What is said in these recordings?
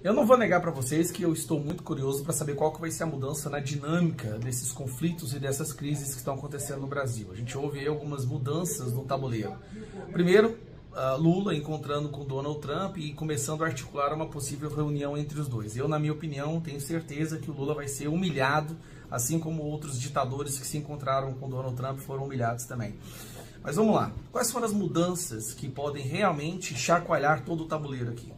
Eu não vou negar para vocês que eu estou muito curioso para saber qual que vai ser a mudança na dinâmica desses conflitos e dessas crises que estão acontecendo no Brasil. A gente ouve aí algumas mudanças no tabuleiro. Primeiro, Lula encontrando com Donald Trump e começando a articular uma possível reunião entre os dois. Eu, na minha opinião, tenho certeza que o Lula vai ser humilhado, assim como outros ditadores que se encontraram com Donald Trump foram humilhados também. Mas vamos lá. Quais foram as mudanças que podem realmente chacoalhar todo o tabuleiro aqui?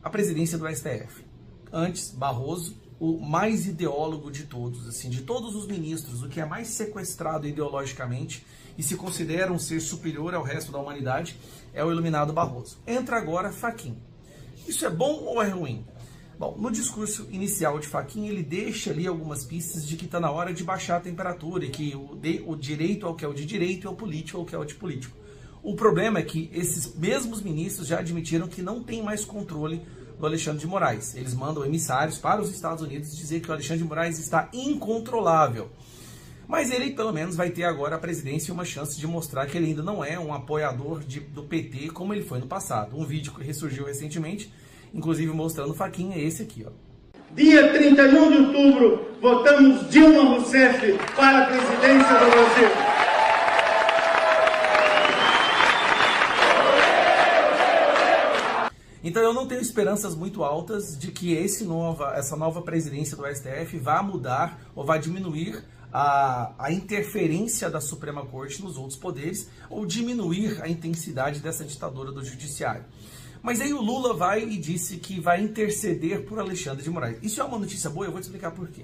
A presidência do STF. Antes, Barroso, o mais ideólogo de todos, assim, de todos os ministros, o que é mais sequestrado ideologicamente e se considera um ser superior ao resto da humanidade, é o iluminado Barroso. Entra agora Fachin. Isso é bom ou é ruim? Bom, no discurso inicial de Fachin, ele deixa ali algumas pistas de que está na hora de baixar a temperatura e que o direito é o que é o de direito e o político é o que é o de político. O problema é que esses mesmos ministros já admitiram que não tem mais controle do Alexandre de Moraes. Eles mandam emissários para os Estados Unidos dizer que o Alexandre de Moraes está incontrolável. Mas ele, pelo menos, vai ter agora a presidência e uma chance de mostrar que ele ainda não é um apoiador do PT como ele foi no passado. Um vídeo que ressurgiu recentemente, inclusive mostrando o Fachin, é esse aqui, ó. Dia 31 de outubro, votamos Dilma Rousseff para a presidência do Brasil. Então eu não tenho esperanças muito altas de que essa nova presidência do STF vá mudar ou vai diminuir a interferência da Suprema Corte nos outros poderes ou diminuir a intensidade dessa ditadura do judiciário. Mas aí o Lula vai e disse que vai interceder por Alexandre de Moraes. Isso é uma notícia boa, eu vou te explicar por quê.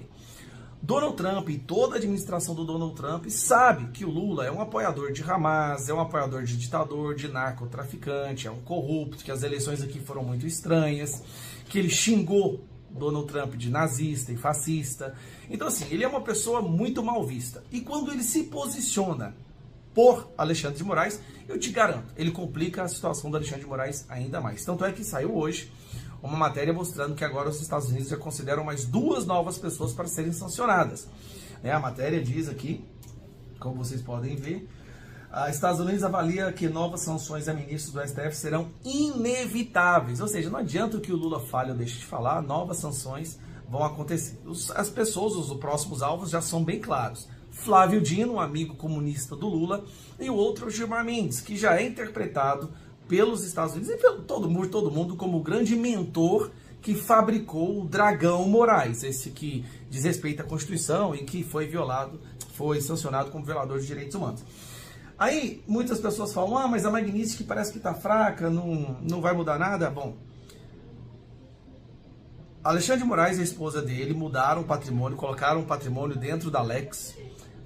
Donald Trump e toda a administração do Donald Trump sabe que o Lula é um apoiador de Hamas, é um apoiador de ditador, de narcotraficante, é um corrupto, que as eleições aqui foram muito estranhas, que ele xingou Donald Trump de nazista e fascista. Então assim, ele é uma pessoa muito mal vista. E quando ele se posiciona por Alexandre de Moraes, eu te garanto, ele complica a situação do Alexandre de Moraes ainda mais. Tanto é que saiu hoje uma matéria mostrando que agora os Estados Unidos já consideram mais 2 novas pessoas para serem sancionadas. A matéria diz aqui, como vocês podem ver, Estados Unidos avalia que novas sanções a ministros do STF serão inevitáveis. Ou seja, não adianta que o Lula fale ou deixe de falar, novas sanções vão acontecer. As pessoas, os próximos alvos já são bem claros. Flávio Dino, um amigo comunista do Lula, e o outro o Gilmar Mendes, que já é interpretado pelos Estados Unidos e pelo todo mundo como o grande mentor que fabricou o Dragão Moraes, esse que desrespeita a Constituição e que foi sancionado como violador de direitos humanos. Aí muitas pessoas falam, mas a Magnitsky parece que está fraca, não vai mudar nada. Bom, Alexandre de Moraes e a esposa dele mudaram o patrimônio, colocaram o patrimônio dentro da Lex,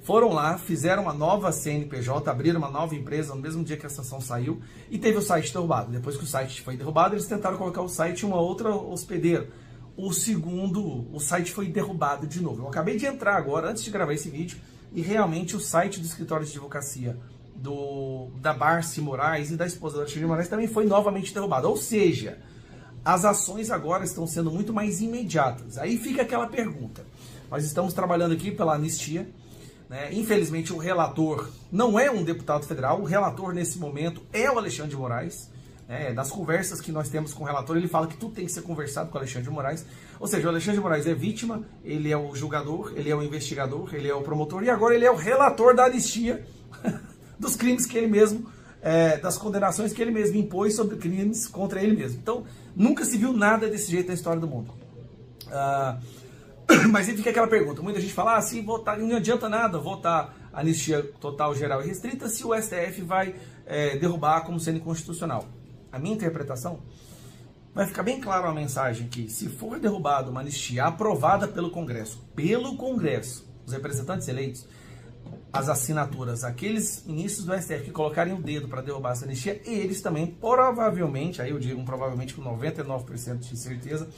foram lá, fizeram uma nova CNPJ, abriram uma nova empresa no mesmo dia que a sanção saiu e teve o site derrubado. Depois que o site foi derrubado, eles tentaram colocar o site em uma outra hospedeira. O site foi derrubado de novo. Eu acabei de entrar agora, antes de gravar esse vídeo, e realmente o site do escritório de advocacia da Barsi Moraes e da esposa da Alexandre de Moraes também foi novamente derrubado. Ou seja, as ações agora estão sendo muito mais imediatas. Aí fica aquela pergunta. Nós estamos trabalhando aqui pela anistia. Infelizmente o relator não é um deputado federal, o relator nesse momento é o Alexandre de Moraes. Das conversas que nós temos com o relator, ele fala que tudo tem que ser conversado com o Alexandre de Moraes. Ou seja, o Alexandre de Moraes é vítima, ele é o julgador, ele é o investigador, ele é o promotor e agora ele é o relator da anistia dos crimes que ele mesmo, das condenações que ele mesmo impôs sobre crimes contra ele mesmo. Então, nunca se viu nada desse jeito na história do mundo. Mas aí fica aquela pergunta, muita gente fala, se votar, não adianta nada votar anistia total, geral e restrita se o STF vai derrubar como sendo inconstitucional. A minha interpretação vai ficar bem clara a mensagem que se for derrubada uma anistia aprovada pelo Congresso, os representantes eleitos, as assinaturas, aqueles ministros do STF que colocarem o dedo para derrubar essa anistia, eles também provavelmente, aí eu digo provavelmente com 99% de certeza,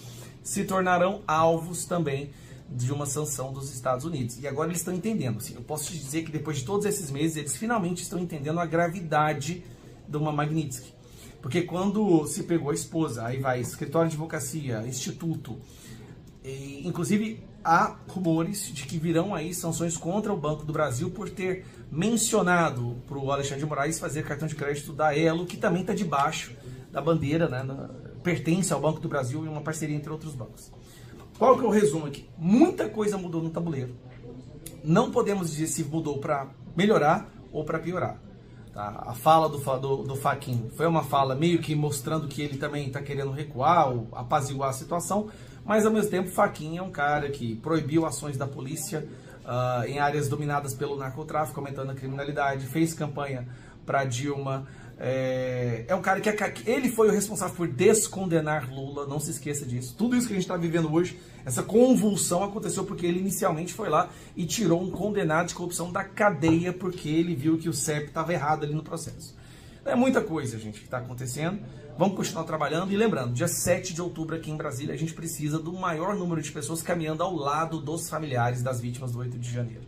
se tornarão alvos também de uma sanção dos Estados Unidos. E agora eles estão entendendo. Assim, eu posso te dizer que depois de todos esses meses, eles finalmente estão entendendo a gravidade de uma Magnitsky. Porque quando se pegou a esposa, aí vai escritório de advocacia, instituto, inclusive há rumores de que virão aí sanções contra o Banco do Brasil por ter mencionado para o Alexandre de Moraes fazer cartão de crédito da Elo, que também está debaixo da bandeira, pertence ao Banco do Brasil e uma parceria entre outros bancos. Qual que é o resumo aqui? Muita coisa mudou no tabuleiro. Não podemos dizer se mudou para melhorar ou para piorar. Tá? A fala do Fachin foi uma fala meio que mostrando que ele também está querendo recuar ou apaziguar a situação, mas ao mesmo tempo Fachin é um cara que proibiu ações da polícia em áreas dominadas pelo narcotráfico, aumentando a criminalidade, fez campanha para Dilma. É um cara que ele foi o responsável por descondenar Lula, não se esqueça disso. Tudo isso que a gente está vivendo hoje, essa convulsão aconteceu porque ele inicialmente foi lá e tirou um condenado de corrupção da cadeia porque ele viu que o CEP estava errado ali no processo. É muita coisa, gente, que está acontecendo. Vamos continuar trabalhando e lembrando, dia 7 de outubro aqui em Brasília a gente precisa do maior número de pessoas caminhando ao lado dos familiares das vítimas do 8 de janeiro.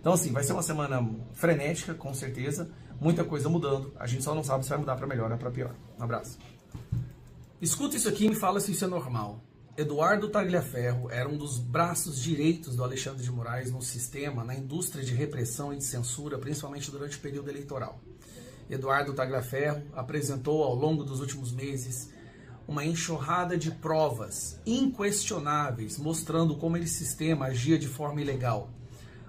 Então assim, vai ser uma semana frenética, com certeza. Muita coisa mudando, a gente só não sabe se vai mudar para melhor ou para pior. Um abraço. Escuta isso aqui e me fala se isso é normal. Eduardo Tagliaferro era um dos braços direitos do Alexandre de Moraes no sistema, na indústria de repressão e de censura, principalmente durante o período eleitoral. Eduardo Tagliaferro apresentou ao longo dos últimos meses uma enxurrada de provas inquestionáveis, mostrando como esse sistema agia de forma ilegal.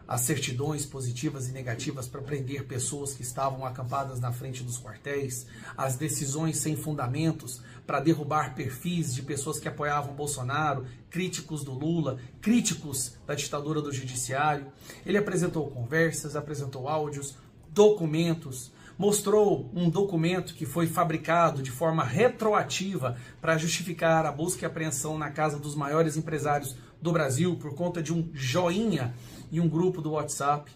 As certidões positivas e negativas para prender pessoas que estavam acampadas na frente dos quartéis, as decisões sem fundamentos para derrubar perfis de pessoas que apoiavam Bolsonaro, críticos do Lula, críticos da ditadura do judiciário. Ele apresentou conversas, apresentou áudios, documentos, mostrou um documento que foi fabricado de forma retroativa para justificar a busca e apreensão na casa dos maiores empresários do Brasil por conta de um joinha em um grupo do WhatsApp.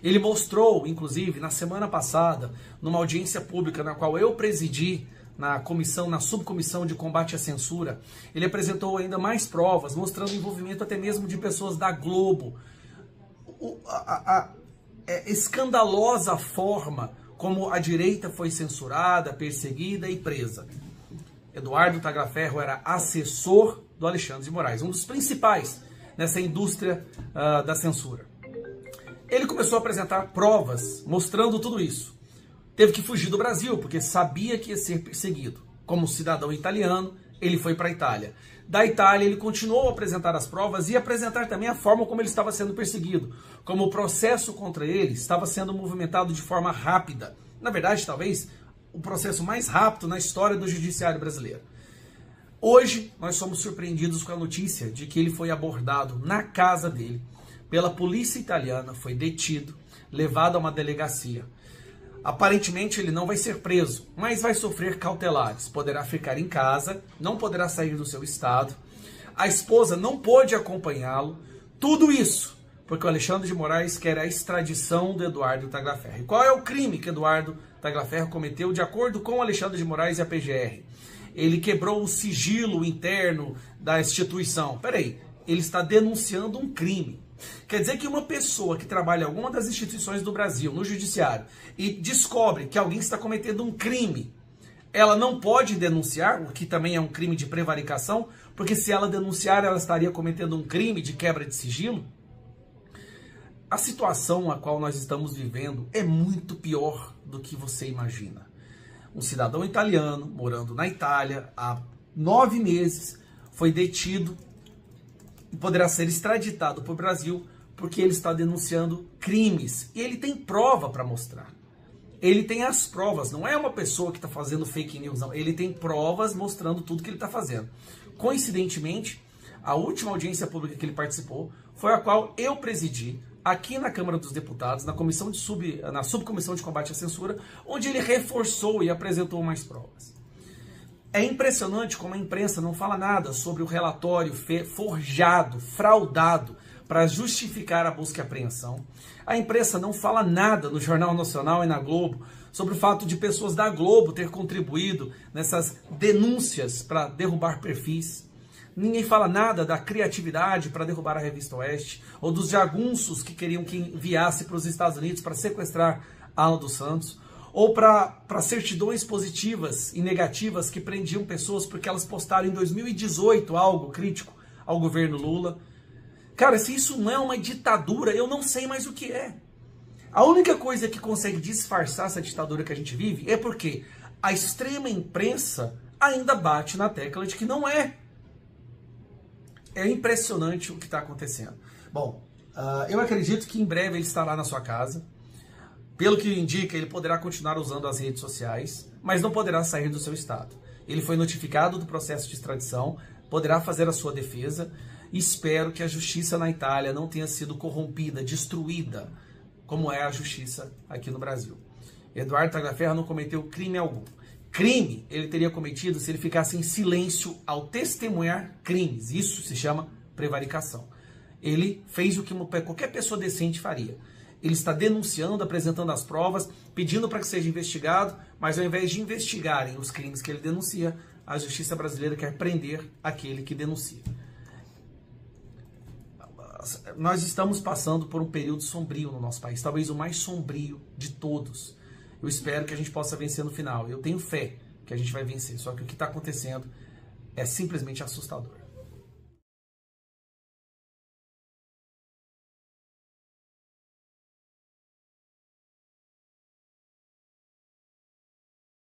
Ele mostrou, inclusive, na semana passada, numa audiência pública na qual eu presidi na subcomissão de combate à censura, ele apresentou ainda mais provas, mostrando o envolvimento até mesmo de pessoas da Globo. Escandalosa forma como a direita foi censurada, perseguida e presa. Eduardo Tagliaferro era assessor do Alexandre de Moraes, um dos principais nessa indústria da censura. Ele começou a apresentar provas mostrando tudo isso. Teve que fugir do Brasil, porque sabia que ia ser perseguido. Como cidadão italiano, ele foi para a Itália. Da Itália, ele continuou a apresentar as provas e apresentar também a forma como ele estava sendo perseguido. Como o processo contra ele estava sendo movimentado de forma rápida. Na verdade, talvez, o processo mais rápido na história do judiciário brasileiro. Hoje, nós somos surpreendidos com a notícia de que ele foi abordado na casa dele pela polícia italiana, foi detido, levado a uma delegacia. Aparentemente, ele não vai ser preso, mas vai sofrer cautelares. Poderá ficar em casa, não poderá sair do seu estado. A esposa não pôde acompanhá-lo. Tudo isso porque o Alexandre de Moraes quer a extradição do Eduardo Tagliaferro. E qual é o crime que Eduardo Tagliaferro cometeu de acordo com o Alexandre de Moraes e a PGR? Ele quebrou o sigilo interno da instituição. Peraí, ele está denunciando um crime. Quer dizer que uma pessoa que trabalha em alguma das instituições do Brasil, no judiciário, e descobre que alguém está cometendo um crime, ela não pode denunciar, o que também é um crime de prevaricação, porque se ela denunciar, ela estaria cometendo um crime de quebra de sigilo? A situação a qual nós estamos vivendo é muito pior do que você imagina. Um cidadão italiano, morando na Itália há 9 meses, foi detido e poderá ser extraditado para o Brasil porque ele está denunciando crimes. E ele tem prova para mostrar. Ele tem as provas, não é uma pessoa que está fazendo fake news, não. Ele tem provas mostrando tudo que ele está fazendo. Coincidentemente, a última audiência pública que ele participou foi a qual eu presidi aqui na Câmara dos Deputados, na subcomissão de combate à censura, onde ele reforçou e apresentou mais provas. É impressionante como a imprensa não fala nada sobre o relatório forjado, fraudado, para justificar a busca e apreensão. A imprensa não fala nada no Jornal Nacional e na Globo sobre o fato de pessoas da Globo ter contribuído nessas denúncias para derrubar perfis. Ninguém fala nada da criatividade para derrubar a Revista Oeste, ou dos jagunços que queriam que enviasse para os Estados Unidos para sequestrar Alan dos Santos, ou para certidões positivas e negativas que prendiam pessoas porque elas postaram em 2018 algo crítico ao governo Lula. Cara, se isso não é uma ditadura, eu não sei mais o que é. A única coisa que consegue disfarçar essa ditadura que a gente vive é porque a extrema imprensa ainda bate na tecla de que não é. É impressionante o que está acontecendo. Bom, eu acredito que em breve ele estará na sua casa. Pelo que indica, ele poderá continuar usando as redes sociais, mas não poderá sair do seu estado. Ele foi notificado do processo de extradição, poderá fazer a sua defesa. Espero que a justiça na Itália não tenha sido corrompida, destruída, como é a justiça aqui no Brasil. Eduardo Tagliaferro não cometeu crime algum. Crime ele teria cometido se ele ficasse em silêncio ao testemunhar crimes. Isso se chama prevaricação. Ele fez o que qualquer pessoa decente faria. Ele está denunciando, apresentando as provas, pedindo para que seja investigado, mas ao invés de investigarem os crimes que ele denuncia, a justiça brasileira quer prender aquele que denuncia. Nós estamos passando por um período sombrio no nosso país, talvez o mais sombrio de todos. Eu espero que a gente possa vencer no final. Eu tenho fé que a gente vai vencer, só que o que está acontecendo é simplesmente assustador.